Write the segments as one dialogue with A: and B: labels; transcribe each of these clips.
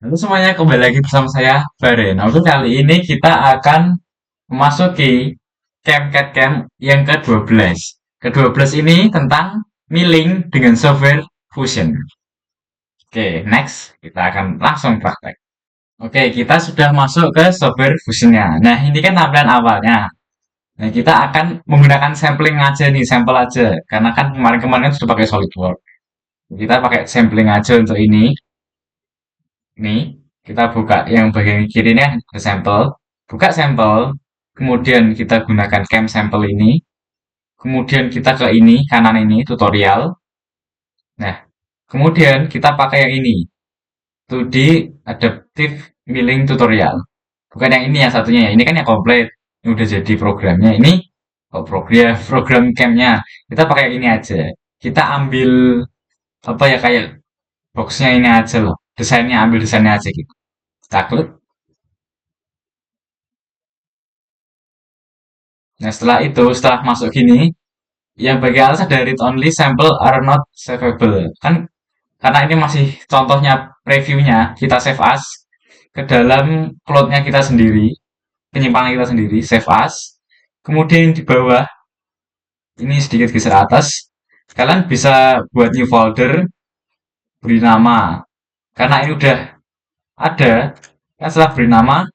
A: Halo semuanya, kembali lagi bersama saya, Baren. Nah, untuk kali ini kita akan memasuki Camp Camp yang ke-12. Ke-12 ini tentang milling dengan software Fusion. Oke, next. Kita akan langsung praktek. Oke, kita sudah masuk ke software Fusionnya. Nah, ini kan tampilan awalnya. Nah, kita akan menggunakan sampling aja nih, sampel aja. Karena kan kemarin-kemarin kan sudah pakai SolidWorks. Kita pakai sampling aja untuk ini. Nih, kita buka yang bagian kiri ini ada sampel. Buka sampel, kemudian kita gunakan cam sampel ini. Kemudian kita ke ini, kanan ini, tutorial. Nah, kemudian kita pakai yang ini, 2D Adaptive Milling Tutorial. Bukan yang ini yang satunya ya, ini kan yang komplit. Ini udah jadi programnya. Ini program camnya. Kita pakai yang ini aja. Kita ambil apa ya kayak boxnya ini aja loh. Desainnya ambil desainnya aja gitu. Kita klik. Nah, setelah masuk gini, yang bagian atas ada read only sample are not savable. Kan karena ini masih contohnya previewnya, kita save as ke dalam cloud-nya kita sendiri, penyimpanan kita sendiri, save as. Kemudian di bawah, ini sedikit geser atas, kalian bisa buat new folder, beri nama. Karena ini udah ada, kan setelah beri nama,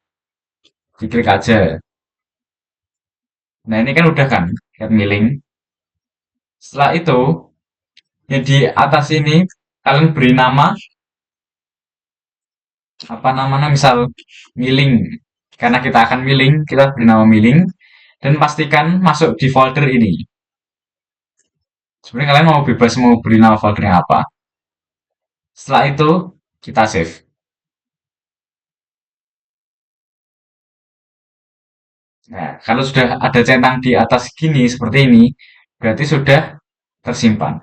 A: diklik aja. Nah, ini kan udah kan, get milling. Setelah itu, yang di atas ini, kalian beri nama apa namanya misal milling karena kita akan milling kita beri nama milling dan pastikan masuk di folder ini. Sebenarnya kalian mau bebas mau beri nama foldernya apa. Setelah itu kita save. Nah, kalau sudah ada centang di atas gini seperti ini berarti sudah tersimpan.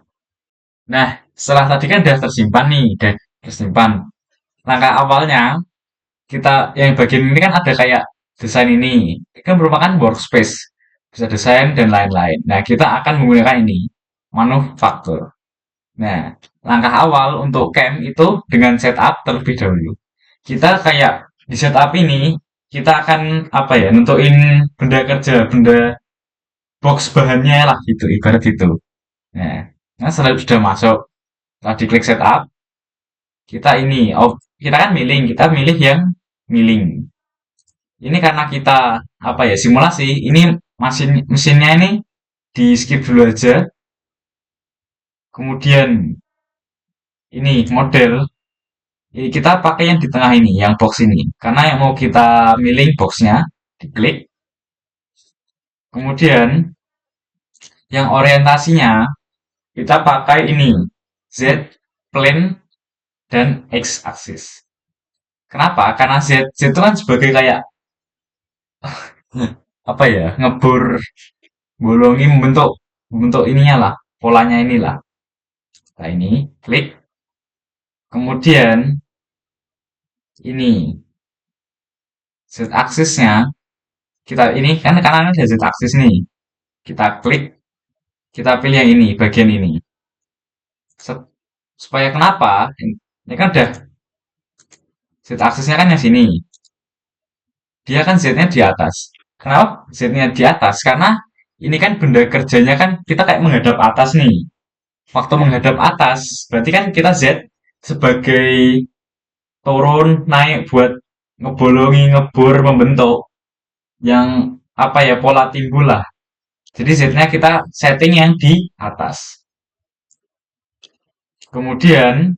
A: Nah, setelah tadi kan sudah tersimpan nih, udah tersimpan. Langkah awalnya kita yang bagian ini kan ada kayak desain ini kan merupakan workspace, bisa desain dan lain-lain. Nah, kita akan menggunakan ini manufaktur. Nah, langkah awal untuk camp itu dengan setup terlebih dahulu. Kita kayak di setup ini kita akan apa ya nentuin benda kerja, benda box bahannya lah gitu, ibarat itu. Nah, setelah sudah masuk, setelah diklik setup, kita ini, oh kita kan milih, kita milih yang milling. Ini karena kita apa ya simulasi, ini mesinnya ini di skip dulu aja. Kemudian ini model kita pakai yang di tengah ini, yang box ini. Karena yang mau kita milih boxnya, diklik. Kemudian yang orientasinya kita pakai ini, Z, plane, dan X axis. Kenapa? Karena Z itu kan sebagai kayak apa ya, ngebor, bolongi, membentuk membentuk ininya lah, polanya inilah. Nah ini, klik. Kemudian ini Z aksisnya kita ini kan kanan ada Z aksis nih. Kita klik, kita pilih yang ini, bagian ini. Supaya kenapa? Ini kan udah Z aksisnya kan yang sini. Dia kan Z-nya di atas. Kenapa Z-nya di atas? Karena ini kan benda kerjanya kan kita kayak menghadap atas nih. Waktu menghadap atas, berarti kan kita Z sebagai turun, naik buat ngebolongi, ngebor, membentuk yang apa ya pola timbul lah. Jadi Z-nya kita setting yang di atas. Kemudian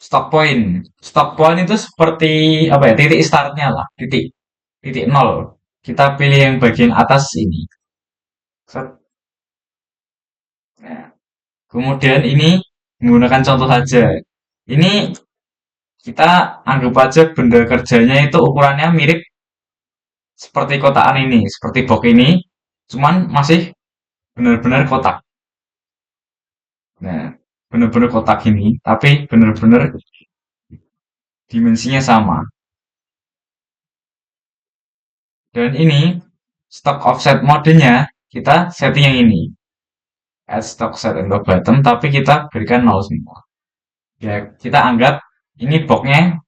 A: stock point. Stock point itu seperti apa ya? Titik startnya lah, titik titik nol. Kita pilih yang bagian atas ini. Nah, kemudian ini menggunakan contoh saja. Ini kita anggap aja benda kerjanya itu ukurannya mirip seperti kotaan ini, seperti box ini, cuman masih benar-benar kotak. Nah, benar-benar kotak ini, tapi benar-benar dimensinya sama. Dan ini stock offset modenya kita setting yang ini. Add stock set and bottom, tapi kita berikan 0 semua. Ya, kita anggap Ini boxnya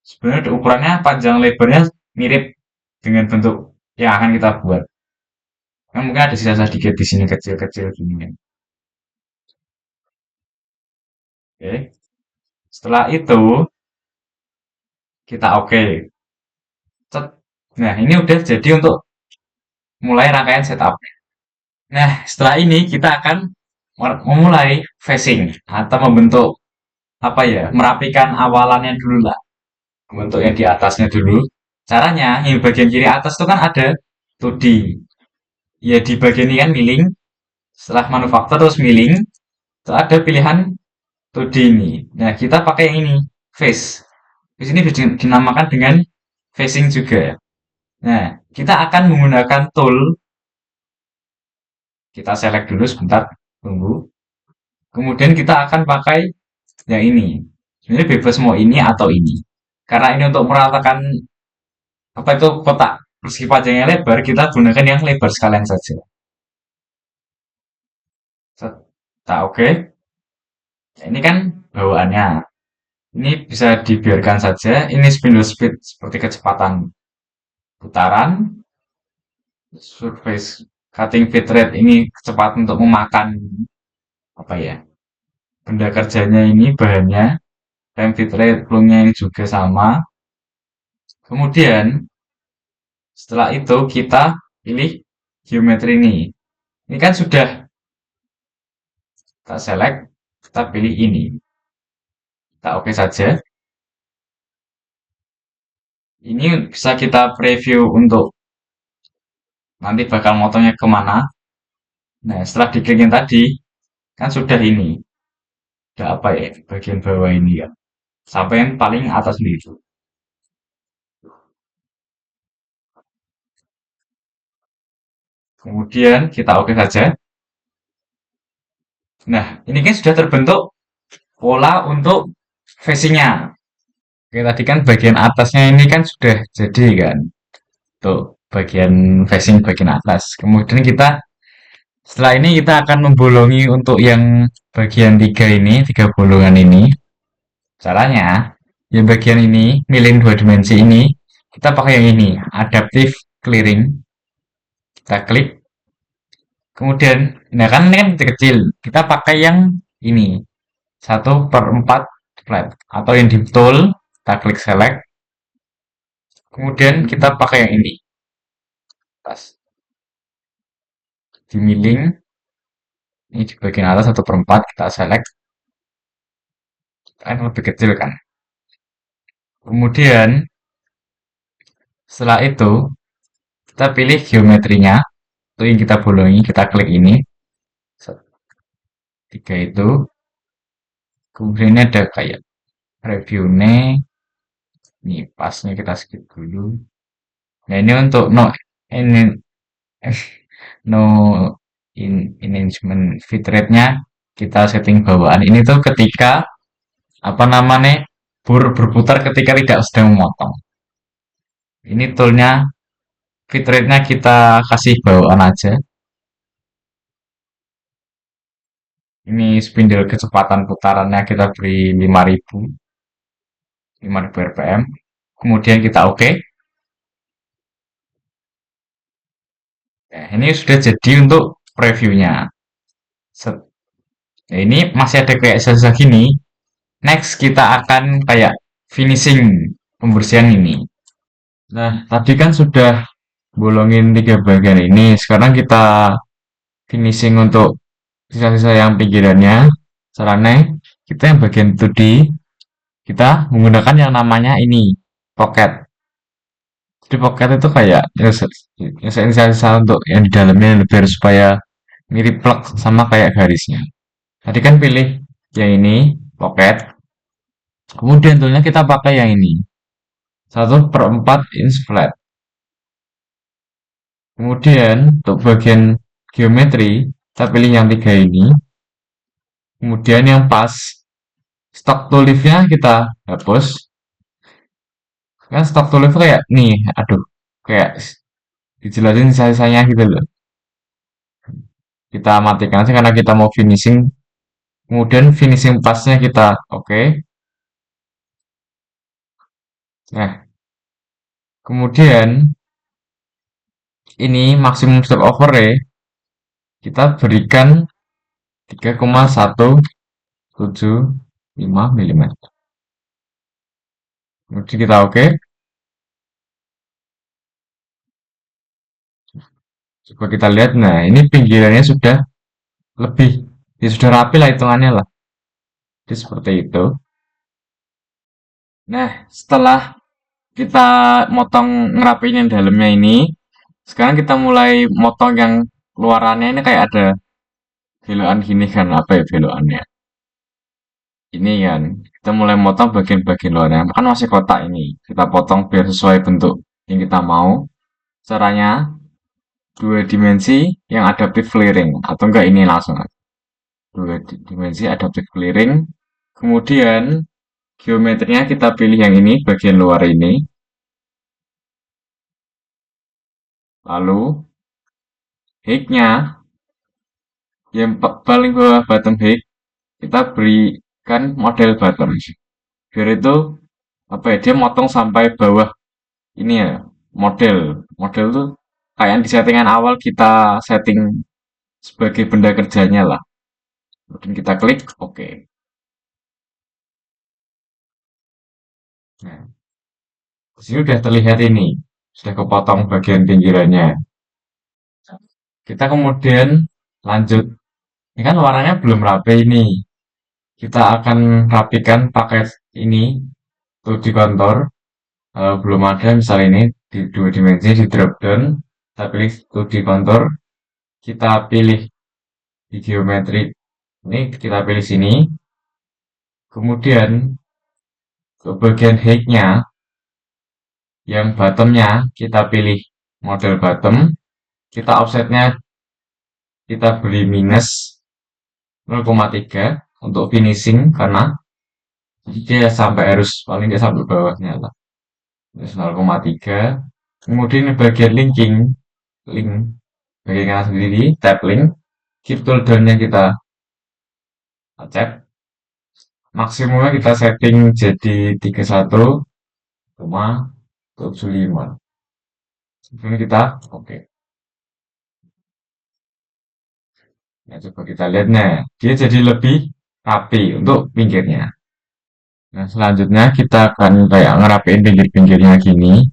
A: sebenarnya ukurannya panjang lebarnya mirip dengan bentuk yang akan kita buat. Kan mungkin ada sisa sedikit di sini kecil-kecil gini kan. Oke. Setelah itu kita oke. Cet. Nah, ini udah jadi untuk mulai rangkaian setup. Nah, setelah ini kita akan memulai facing atau membentuk apa ya, merapikan awalannya dulu lah. Membentuk yang di atasnya dulu. Caranya, yang bagian kiri atas itu kan ada 2D. Ya di bagian ini kan milling, setelah manufaktur terus milling, itu ada pilihan 2D ini. Nah, kita pakai yang ini, face. Face ini dinamakan dengan facing juga. Nah, kita akan menggunakan tool. Kita select dulu sebentar, tunggu. Kemudian kita akan pakai yang ini. Sebenarnya bebas mau ini atau ini. Karena ini untuk meratakan apa itu kotak persegi panjangnya lebar, kita gunakan yang lebar sekalian saja. Set. Tak oke. Ini kan bawaannya. Ini bisa dibiarkan saja. Ini spindle speed seperti kecepatan putaran. Surface cutting feed rate ini kecepatan untuk memakan apa ya, benda kerjanya ini bahannya. Time feed rate plungnya ini juga sama. Kemudian setelah itu kita pilih geometri ini. Ini kan sudah kita select, kita pilih ini. Kita oke saja. Ini bisa kita preview untuk nanti bakal motongnya kemana. Nah, setelah diklik yang tadi, kan sudah ini. Udah apa ya, bagian bawah ini ya. Sampai yang paling atas itu. Kemudian kita oke saja. Nah, ini kan sudah terbentuk pola untuk facingnya. Oke, tadi kan bagian atasnya ini kan sudah jadi kan. Tuh, bagian facing bagian atas. Kemudian kita setelah ini kita akan membolongi untuk yang bagian tiga ini, tiga bolongan ini. Caranya, yang bagian ini, milih dua dimensi ini, kita pakai yang ini, adaptive clearing. Kita klik. Kemudian, nah kan ini kan kecil. Kita pakai yang ini, 1/4 flat. Atau yang di tool, kita klik select. Kemudian kita pakai yang ini. Pas. Di milling, ini di bagian atas 1/4, kita select. Kan lebih kecil kan. Kemudian, setelah itu, kita pilih geometrinya. Itu yang kita bolongi, kita klik ini. Tiga itu. Kemudian ini ada kayak reviewnya. Ini pasnya kita skip dulu. Nah ini untuk ini no engagement feed rate-nya kita setting bawaan. Ini tuh ketika apa namanya berputar ketika tidak sedang memotong. Ini toolnya feed rate-nya kita kasih bawaan aja. Ini spindle kecepatan putarannya kita beri 5000 rpm. Kemudian kita oke. Nah, ini sudah jadi untuk previewnya. Nah, ini masih ada kayak sisa gini. Next kita akan kayak finishing pembersihan ini. Nah, tadi kan sudah bolongin tiga bagian ini. Sekarang kita finishing untuk sisa-sisa yang pinggirannya. Caranya kita yang bagian 2D kita menggunakan yang namanya ini pocket. Jadi pocket itu kayak sisa-sisa untuk yang di dalamnya biar supaya mirip plug sama kayak garisnya. Tadi kan pilih yang ini pocket. Kemudian toolnya kita pakai yang ini 1/4 inch flat. Kemudian untuk bagian geometri kita pilih yang tiga ini. Kemudian yang pas stock to lift-nya kita hapus. Kan stock to lift kayak nih, aduh, kayak dijelasin sisanya gitu loh. Kita matikan sih karena kita mau finishing. Kemudian finishing pasnya kita oke. Nah, kemudian ini maksimum step over ya, kita berikan 3,175 mm. Kemudian kita oke. Coba kita lihat. Nah, ini pinggirannya sudah lebih, ya sudah rapi lah hitungannya lah. Jadi seperti itu. Nah, setelah kita motong ngerapiin yang dalamnya ini, sekarang kita mulai motong yang luarannya ini kayak ada belokan gini kan, apa ya belokannya? Ini kan, kita mulai motong bagian-bagian luarnya. Kan masih kotak ini. Kita potong biar sesuai bentuk yang kita mau. Caranya, dua dimensi yang adaptive clearing. Atau enggak ini langsung. Dua dimensi adaptive clearing. Kemudian, geometrinya kita pilih yang ini, bagian luar ini. Lalu, height-nya, yang paling bawah bottom height, kita berikan model bottom. Biar itu, apa ya, dia motong sampai bawah ini ya, model tuh kayak di settingan awal kita setting sebagai benda kerjanya lah. Kemudian kita klik oke. Nah, di sini udah terlihat ini, sudah kepotong bagian pinggirannya. Kita kemudian lanjut. Ini kan warnanya belum rapi ini. Kita akan rapikan pakai ini tuh di kontur. Belum ada misal ini di dua dimensi di drop down. Kita pilih tuh di kontur. Kita pilih di geometri. Ini kita pilih sini. Kemudian ke bagian height-nya, yang bottom-nya kita pilih model bottom, kita offset-nya kita beri minus 0,3 untuk finishing karena dia sampai harus paling nggak sampai bawahnya lah. Minus 0,3. Kemudian bagian linking, link bagian kanan sendiri, tab link, keep tool down-nya kita acet, maksimumnya kita setting jadi 31,75. Ini kita oke. Nah, coba kita lihat. Nah, dia jadi lebih rapi untuk pinggirnya. Nah, selanjutnya kita akan kayak ngerapiin pinggir-pinggirnya gini,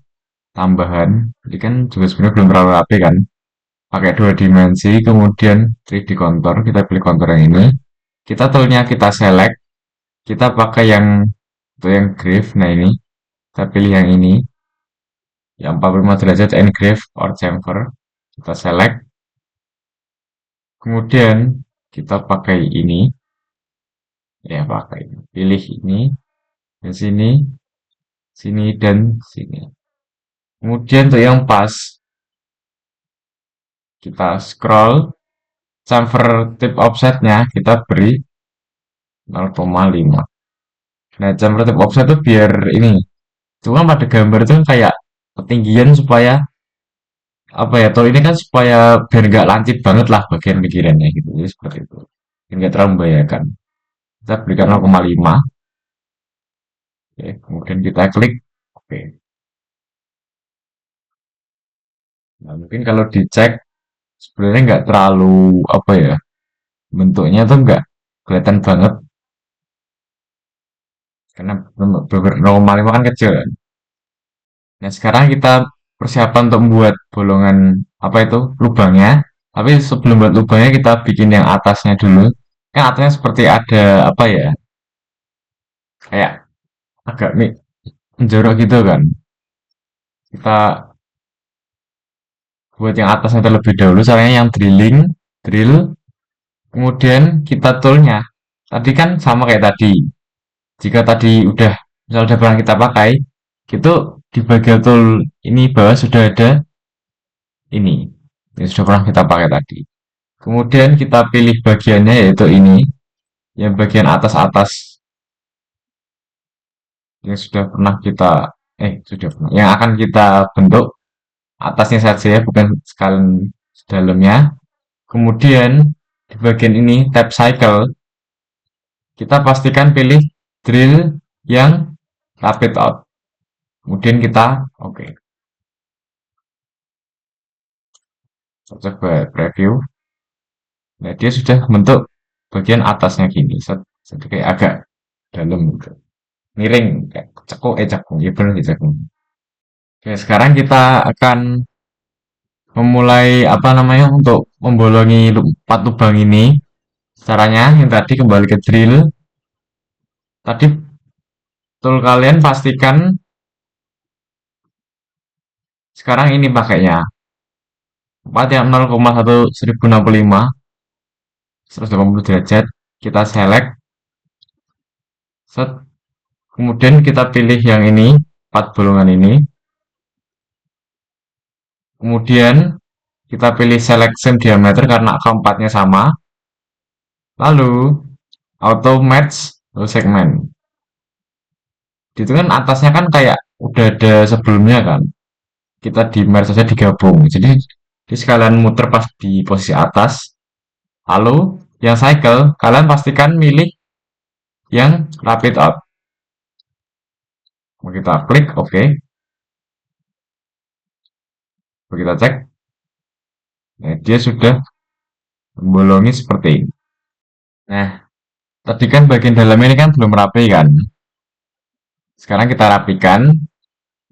A: tambahan. Jadi kan juga sebenarnya belum terlalu rapi kan. Pakai dua dimensi, kemudian 3D contour, kita pilih contour yang ini. Kita toolnya kita select, kita pakai yang itu yang grave. Nah ini, kita pilih yang ini, yang 45 derajat engrave or chamfer. Kita select, kemudian kita pakai ini, ya pakai pilih ini, dan sini, sini dan sini. Kemudian untuk yang pas, kita scroll, chamfer tip offsetnya kita beri 0,5. Nah, chamfer tip offset itu biar ini, cuma pada gambar itu kayak ketinggian supaya apa ya, tol ini kan supaya biar nggak lancip banget lah bagian pinggirannya gitu. Jadi seperti itu. Biar nggak terlalu membahayakan. Kita berikan 0,5. Oke, kemudian kita klik oke. Nah, mungkin kalau dicek sebenarnya nggak terlalu apa ya, bentuknya tuh nggak kelihatan banget karena 0,5 kan kecil kan. Nah, sekarang kita persiapan untuk membuat bolongan apa itu lubangnya. Tapi sebelum buat lubangnya kita bikin yang atasnya dulu. Kan atasnya seperti ada apa ya, kayak agak menjorok gitu kan. Kita buat yang atasnya terlebih dahulu. Caranya yang drill, kemudian kita toolnya. Tadi kan sama kayak tadi. Jika tadi udah, misal udah pernah kita pakai, itu di bagian tool ini bawah sudah ada ini. Ini sudah pernah kita pakai tadi. Kemudian kita pilih bagiannya yaitu ini, yang bagian atas-atas yang sudah pernah kita, sudah pernah, yang akan kita bentuk atasnya saja ya, bukan sekalian dalamnya. Kemudian di bagian ini tab cycle, kita pastikan pilih drill yang rapid out. Kemudian kita oke, kita coba preview. Nah, dia sudah bentuk bagian atasnya gini, set kayak agak dalam gitu. Miring kayak cekung cekung ya benar sih cekung. Oke, sekarang kita akan memulai apa namanya untuk membolongi empat lubang ini. Caranya yang tadi kembali ke drill. Tadi tool kalian pastikan sekarang ini pakainya 4 yang 0,1065 180 derajat. Kita select set, kemudian kita pilih yang ini, 4 bolongan ini. Kemudian kita pilih select same diameter karena keempatnya sama. Lalu auto match segmen. Itu kan atasnya kan kayak udah ada sebelumnya kan. Kita di merge saja digabung. Jadi di sekalian muter pas di posisi atas. Lalu yang cycle kalian pastikan milih yang rapid out. Kita klik oke. Okay. Kita cek. Nah, dia sudah membolongi seperti ini. Nah, tadi kan bagian dalam ini kan belum rapi kan. Sekarang kita rapikan.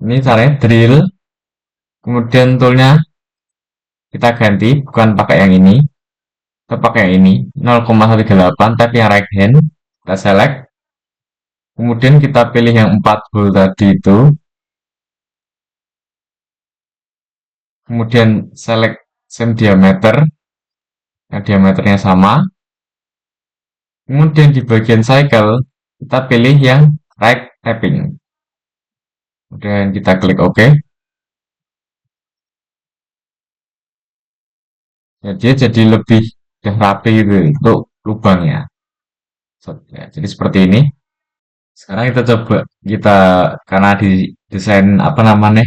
A: Ini caranya drill. Kemudian toolnya kita ganti, bukan pakai yang ini. Kita pakai yang ini, 0,138 tapi yang right hand. Kita select. Kemudian kita pilih yang 4 hole tadi itu. Kemudian select same diameter. Yang diameternya sama. Kemudian di bagian cycle, kita pilih yang right tapping. Kemudian kita klik OK. Ya, dia jadi lebih rapi gitu untuk lubangnya. Ya, jadi seperti ini. Sekarang kita coba karena di desain apa namanya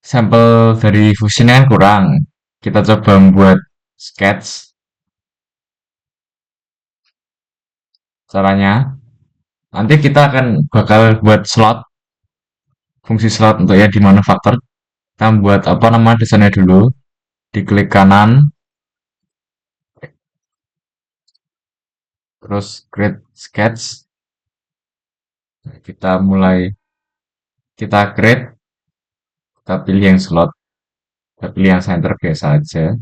A: sampel dari Fusion kan kurang. Kita coba membuat sketch caranya. Nanti kita akan bakal buat slot fungsi slot untuk ya di manufaktur. Kita buat apa namanya desainnya dulu. Diklik kanan, terus create sketch. Kita mulai kita create, kita pilih yang slot, kita pilih yang center biasa aja.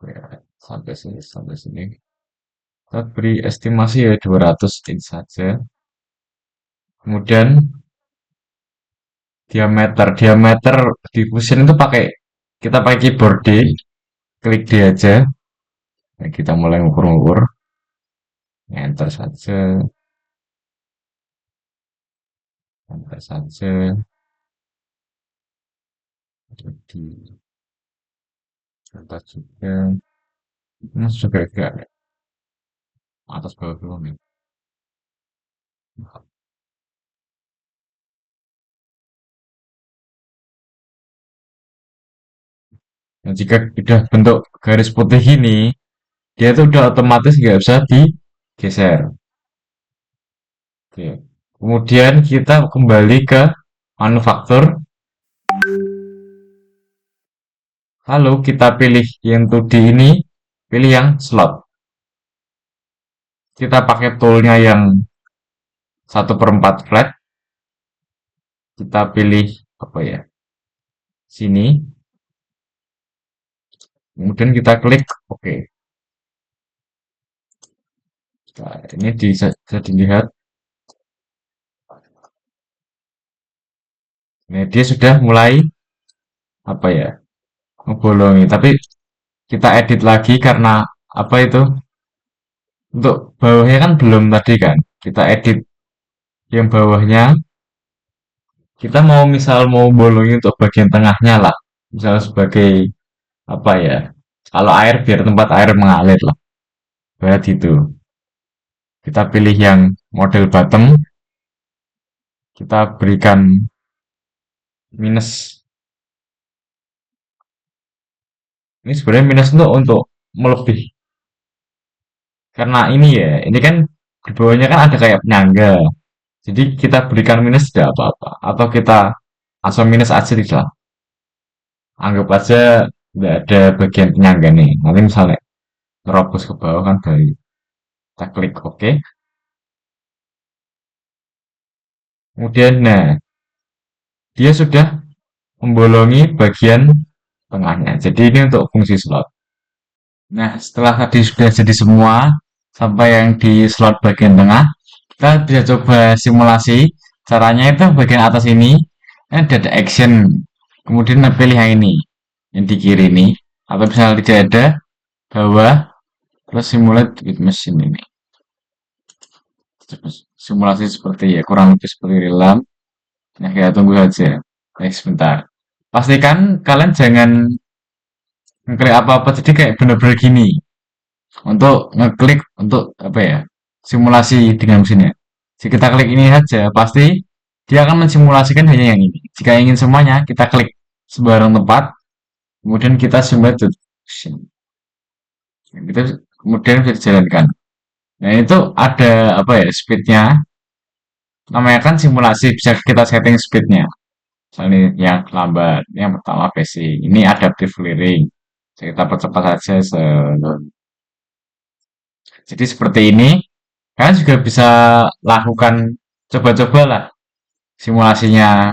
A: Ya, sampai sini. Kita beri estimasi ya 200 inch saja. Kemudian diameter di Fusion itu kita pakai keyboard D, klik D aja. Nah, kita mulai ngukur-ngukur. Enter saja, enter saja. Jadi atas juga, ini sudah agak atas bawah belum ya. Nah, jika sudah bentuk garis putih ini, dia itu udah otomatis nggak bisa digeser. Oke. Kemudian kita kembali ke manufaktur. Lalu kita pilih yang 2D ini, pilih yang slot. Kita pakai toolnya yang 1/4 flat. Kita pilih apa ya? Sini. Kemudian kita klik OK. Nah, ini bisa dilihat. Nah, dia sudah mulai apa ya? Ngebolongi. Tapi kita edit lagi karena apa itu? Untuk bawahnya kan belum tadi kan. Kita edit yang bawahnya. Kita mau bolongin untuk bagian tengahnya lah. Misalnya sebagai apa ya? Kalau air biar tempat air mengalir lah. Kayak itu. Kita pilih yang model bottom. Kita berikan minus. Ini sebenarnya minus untuk melebih. Karena ini ya, ini kan di bawahnya kan ada kayak penyangga. Jadi kita berikan minus tidak apa-apa. Atau kita langsung minus aja tidak. Anggap aja nggak ada bagian penyangga nih. Nanti misalnya terobos ke bawah kan dari kita klik OK. Kemudian nah dia sudah membolongi bagian tengahnya. Jadi ini untuk fungsi slot. Nah, setelah tadi sudah jadi semua sampai yang di slot bagian tengah, kita bisa coba simulasi. Caranya itu bagian atas ini ada action. Kemudian pilih yang ini, yang di kiri ini. Atau misalnya tidak ada, bawah, terus simulate with machine ini. Simulasi seperti ya, kurang lebih seperti real. Nah, kita tunggu saja. Sebentar. Pastikan kalian jangan ngeklik apa-apa, jadi kayak bener-bener gini. Untuk ngeklik, untuk apa ya, simulasi dengan mesinnya. Jika kita klik ini saja, pasti dia akan mensimulasikan hanya yang ini. Jika ingin semuanya, kita klik sembarang tempat, kemudian kita simulate to mesin. Kita kemudian bisa dijalankan. Nah, itu ada apa ya, speednya. Namanya kan simulasi, bisa kita setting speednya. Misalnya yang lambat, yang pertama basic. Ini adaptive clearing. Kita percepat saja. Jadi seperti ini, kalian juga bisa lakukan coba-coba lah simulasinya.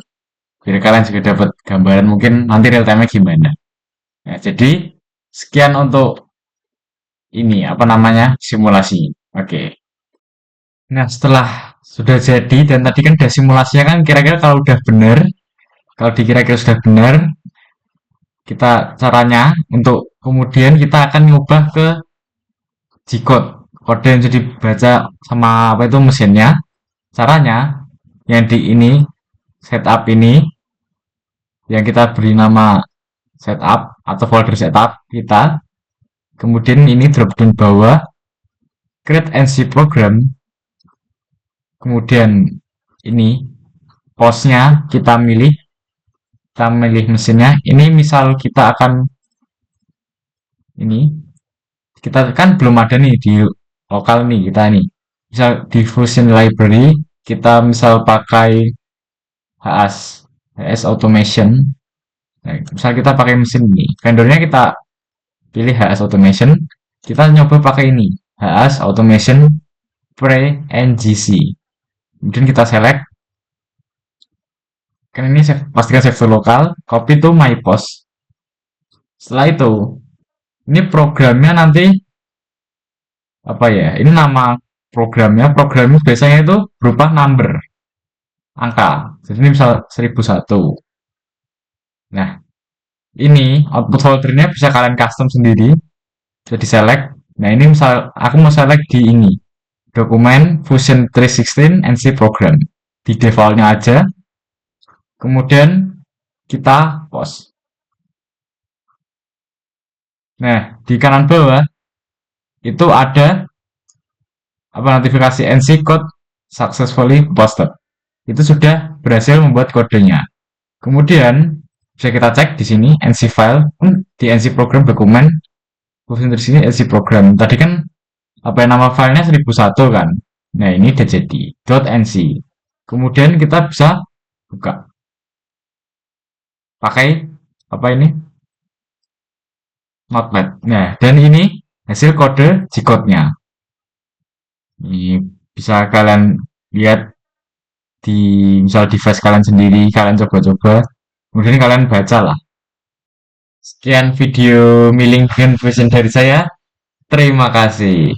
A: Biar kalian juga dapat gambaran mungkin nanti real time-nya gimana. Nah, jadi sekian untuk ini, apa namanya, simulasi. Oke. Nah, setelah sudah jadi, dan tadi kan udah simulasinya kan kira-kira kalau udah benar, kalau dikira-kira sudah benar, kita caranya untuk kemudian kita akan ngubah ke G-code, kode yang jadi baca sama apa itu mesinnya. Caranya yang di ini setup ini yang kita beri nama setup atau folder setup kita. Kemudian ini drop down bawah create NC program. Kemudian ini postnya kita milih mesinnya. Ini misal kita akan ini kita kan belum ada nih di lokal nih kita nih. Misal di Fusion Library kita misal pakai HS Automation. Nah, misal kita pakai mesin ini, vendornya kita pilih HS Automation, kita nyoba pakai ini, HS Automation Pre NGC. Kemudian kita select, kan ini pastikan save to lokal, copy to my post. Setelah itu, ini programnya nanti apa ya? Ini nama programnya biasanya itu berupa number, angka. Jadi ini misal 1001. Nah, ini output foldernya bisa kalian custom sendiri, bisa di select. Nah, ini misal aku mau select di ini, dokumen Fusion 316 NC program. Di defaultnya aja. Kemudian kita post. Nah, di kanan bawah itu ada apa notifikasi NC code successfully posted. Itu sudah berhasil membuat kodenya. Kemudian bisa kita cek di sini NC file di NC program dokumen Fusion 316 NC program. Tadi kan apa yang nama filenya 1001 kan. Nah, ini udah jadi .nc. Kemudian kita bisa buka pakai apa ini? Notepad. Nah, dan ini hasil kode G-code-nya. Ini bisa kalian lihat di misal device kalian sendiri, kalian coba-coba. Kemudian kalian baca lah. Sekian video milling Fusion dari saya. Terima kasih.